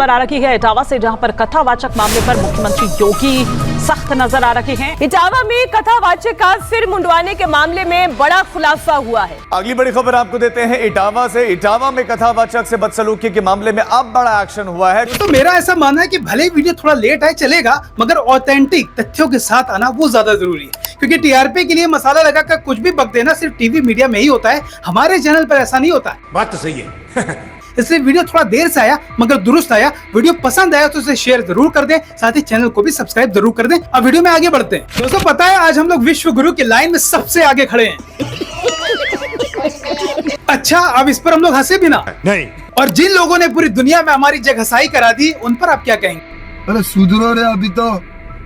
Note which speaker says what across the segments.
Speaker 1: खबर आ रही है इटावा से, जहां पर कथावाचक मामले पर मुख्यमंत्री योगी सख्त नजर आ रहे हैं।
Speaker 2: इटावा में कथावाचक का सिर मुंडवाने के मामले में बड़ा खुलासा हुआ है।
Speaker 3: अगली बड़ी खबर आपको देते हैं इटावा से। इटावा में कथावाचक से बदसलूकी के मामले में अब बड़ा एक्शन हुआ है।
Speaker 4: तो मेरा ऐसा मानना है कि भले ही वीडियो थोड़ा लेट आए चलेगा, मगर ऑथेंटिक तथ्यों के साथ आना वो ज्यादा जरूरी है, क्योंकि टीआरपी के लिए मसाला लगाकर कुछ भी बक देना सिर्फ टीवी मीडिया में ही होता है, हमारे चैनल पर ऐसा नहीं होता है।
Speaker 5: बात तो सही है।
Speaker 4: इसलिए वीडियो थोड़ा देर से आया मगर दुरुस्त आया। वीडियो पसंद आया तो इसे शेयर जरूर कर दें, साथ ही चैनल को भी सब्सक्राइब जरूर कर दें। अब वीडियो में आगे बढ़ते हैं। दोस्तों पता है आज हम लोग विश्व गुरु की लाइन में सबसे आगे खड़े हैं। अच्छा, अब इस पर हम लोग हंसे भी ना
Speaker 5: नहीं।
Speaker 4: और जिन लोगों ने पूरी दुनिया में हमारी जगहसाई करा दी, उन पर आप क्या कहेंगे?
Speaker 6: अरे सुधरो रे,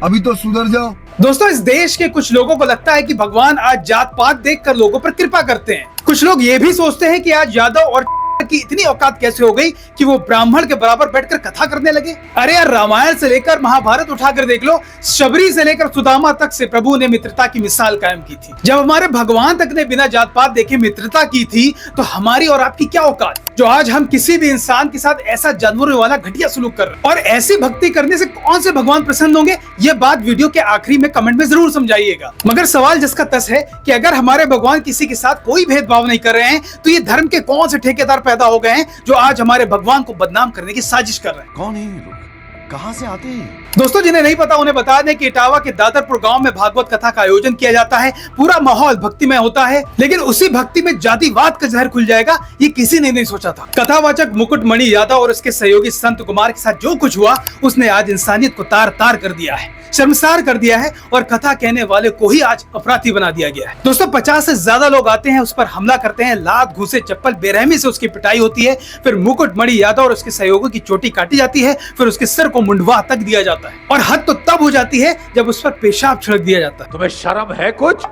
Speaker 6: अभी तो सुधर जाओ।
Speaker 4: दोस्तों इस देश के कुछ लोगों को लगता है कि भगवान आज जात पात देखकर लोगों पर कृपा करते हैं। कुछ लोग ये भी सोचते हैं कि आज यादव और की इतनी औकात कैसे हो गई कि वो ब्राह्मण के बराबर बैठकर कथा करने लगे। अरे यार, रामायण से लेकर महाभारत उठाकर देख लो, शबरी से लेकर सुदामा तक से प्रभु ने मित्रता की मिसाल कायम की थी। जब हमारे भगवान तक ने बिना जात पात देखे मित्रता की थी, तो हमारी और आपकी क्या औकात जो आज हम किसी भी इंसान के साथ ऐसा जानवरों वाला घटिया सलूक कर रहे हैं। और ऐसी भक्ति करने से कौन से भगवान प्रसन्न होंगे, ये बात वीडियो के आखिरी में कमेंट में जरूर समझाइएगा। मगर सवाल जिसका तस है कि अगर हमारे भगवान किसी के साथ कोई भेदभाव नहीं कर रहे हैं, तो ये धर्म के कौन से ठेकेदार पैदा हो गए हैं जो आज हमारे भगवान को बदनाम करने की साजिश कर रहे हैं?
Speaker 5: कौन है ये लोग, कहां से आते हैं?
Speaker 4: दोस्तों जिन्हें नहीं पता उन्हें बता दें कि इटावा के दादरपुर गांव में भागवत कथा का आयोजन किया जाता है। पूरा माहौल भक्तिमय होता है, लेकिन उसी भक्ति में जातिवाद का जहर खुल जाएगा, ये किसी ने नहीं सोचा था। कथावाचक मुकुटमणि यादव और उसके सहयोगी संत कुमार के साथ जो कुछ हुआ, उसने आज इंसानियत को तार तार कर दिया है, शर्मसार कर दिया है, और कथा कहने वाले को ही आज अपराधी बना दिया गया है। दोस्तों 50 से ज्यादा लोग आते हैं, उस पर हमला करते हैं, लात घूसे चप्पल बेरहमी से उसकी पिटाई होती है। फिर मुकुटमणि यादव और उसके सहयोगी की चोटी काटी जाती है, फिर उसके सिर को मुंडवा तक दिया जाता है। और हद तो तब हो जाती है जब उस पर पेशाब छिड़क दिया जाता है।
Speaker 5: तुम्हें शर्म है? कुछ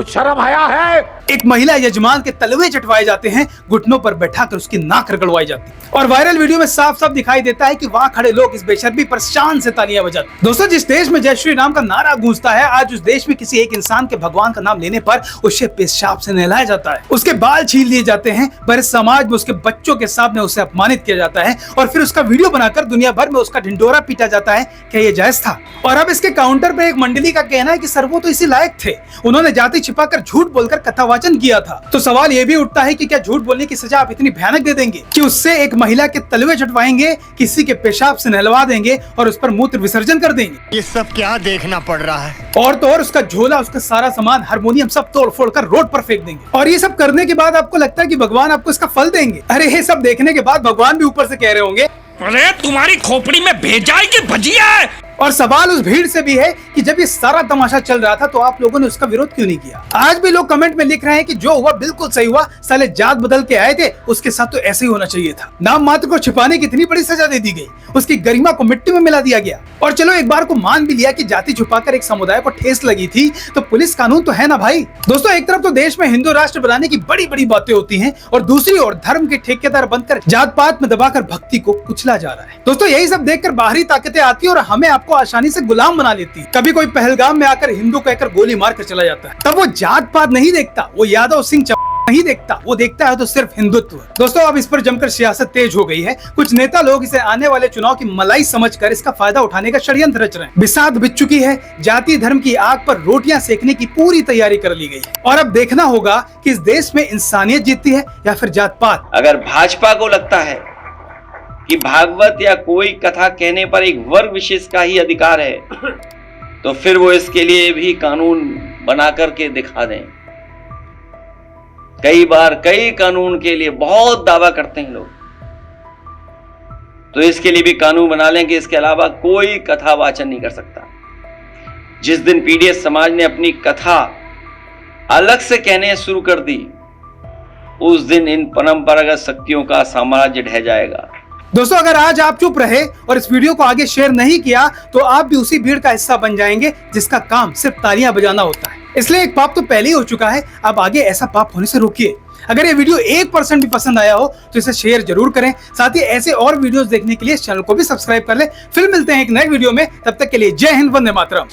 Speaker 5: शर्म आया है?
Speaker 4: एक महिला यजमान के तलवे चटवाए जाते हैं, घुटनों पर बैठाकर उसकी नाक रगड़वाई जाती है। और वायरल वीडियो में साफ साफ दिखाई देता है कि वहां खड़े लोग इस बेशर्मी पर शान से तालियां बजाते हैं। दोस्तों जिस देश में जय श्री राम का नारा गूंजता है, आज उस देश में किसी एक इंसान के भगवान का नाम लेने पर उसे पेशाब से नहलाया जाता है, उसके बाल छील लिए जाते हैं, बड़े समाज में उसके बच्चों के सामने उसे अपमानित किया जाता है, और फिर उसका वीडियो बनाकर दुनिया भर में उसका ढिंडोरा पीटा जाता है। क्या ये जायज था? और अब इसके काउंटर पे एक मंडली का कहना है कि सर वो तो इसी लायक थे, उन्होंने जाति छिपाकर झूठ बोलकर कथावाचन किया था। तो सवाल ये भी उठता है कि क्या झूठ बोलने की सजा आप इतनी भयानक दे देंगे कि उससे एक महिला के तलवे चटवाएंगे, किसी के पेशाब से नहलवा देंगे और उस पर मूत्र विसर्जन कर देंगे?
Speaker 6: ये सब क्या देखना पड़ रहा है?
Speaker 4: और तो और उसका झोला, उसका सारा सामान, हारमोनियम सब तोड़ फोड़ कर रोड पर फेंक देंगे। और ये सब करने के बाद आपको लगता है कि भगवान आपको इसका फल देंगे? अरे ये सब देखने के बाद भगवान भी ऊपर से कह रहे होंगे,
Speaker 5: अरे तुम्हारी खोपड़ी में भेजाई की भजिया है।
Speaker 4: और सवाल उस भीड़ से भी है कि जब ये सारा तमाशा चल रहा था तो आप लोगों ने उसका विरोध क्यों नहीं किया? आज भी लोग कमेंट में लिख रहे हैं कि जो हुआ बिल्कुल सही हुआ, साले जात बदल के आए थे, उसके साथ तो ऐसे ही होना चाहिए था। नाम मात्र को छिपाने की इतनी बड़ी सजा दे दी गई, उसकी गरिमा को मिट्टी में मिला दिया गया। और चलो एक बार को मान भी लिया कि जाति छुपाकर एक समुदाय को ठेस लगी थी, तो पुलिस कानून तो है ना भाई। दोस्तों एक तरफ तो देश में हिंदू राष्ट्र बनाने की बड़ी बड़ी बातें होती हैं, और दूसरी ओर धर्म के ठेकेदार बनकर जात पात में दबाकर भक्ति को कुचला जा रहा है। दोस्तों यही सब देखकर बाहरी ताकतें आती है और हमें आपको आसानी से गुलाम बना लेती है। कभी कोई पहलगाम में आकर हिंदू कहकर गोली मार कर चला जाता है, तब वो जात पात नहीं देखता, वो यादव सिंह नहीं देखता, वो देखता है तो सिर्फ हिंदुत्व। दोस्तों अब इस पर जमकर सियासत तेज हो गई है। कुछ नेता लोग इसे आने वाले चुनाव की मलाई समझकर इसका फायदा उठाने का षड्यंत्र रच रहे हैं। बिसात बिछ चुकी है, जाति धर्म की आग पर रोटियां सेकने की पूरी तैयारी कर ली गई है। और अब देखना होगा कि इस देश में इंसानियत जीतती है या फिर जात पात।
Speaker 7: अगर भाजपा को लगता है कि भागवत या कोई कथा कहने पर एक वर्ग विशेष का ही अधिकार है, तो फिर वो इसके लिए भी कानून बना करके दिखा दें। कई बार कई कानून के लिए बहुत दावा करते हैं लोग, तो इसके लिए भी कानून बना लें कि इसके अलावा कोई कथा वाचन नहीं कर सकता। जिस दिन पीडीएस समाज ने अपनी कथा अलग से कहने शुरू कर दी, उस दिन इन परंपरागत शक्तियों का साम्राज्य ढह जाएगा।
Speaker 4: दोस्तों अगर आज आप चुप रहे और इस वीडियो को आगे शेयर नहीं किया, तो आप भी उसी भीड़ का हिस्सा बन जाएंगे जिसका काम सिर्फ तालियां बजाना होता है। इसलिए एक पाप तो पहले ही हो चुका है, अब आगे ऐसा पाप होने से रोकिए। अगर ये वीडियो 1% भी पसंद आया हो तो इसे शेयर जरूर करें। साथ ही ऐसे और वीडियोस देखने के लिए इस चैनल को भी सब्सक्राइब कर ले। फिर मिलते हैं एक नए वीडियो में, तब तक के लिए जय हिंद, वंदे मातरम।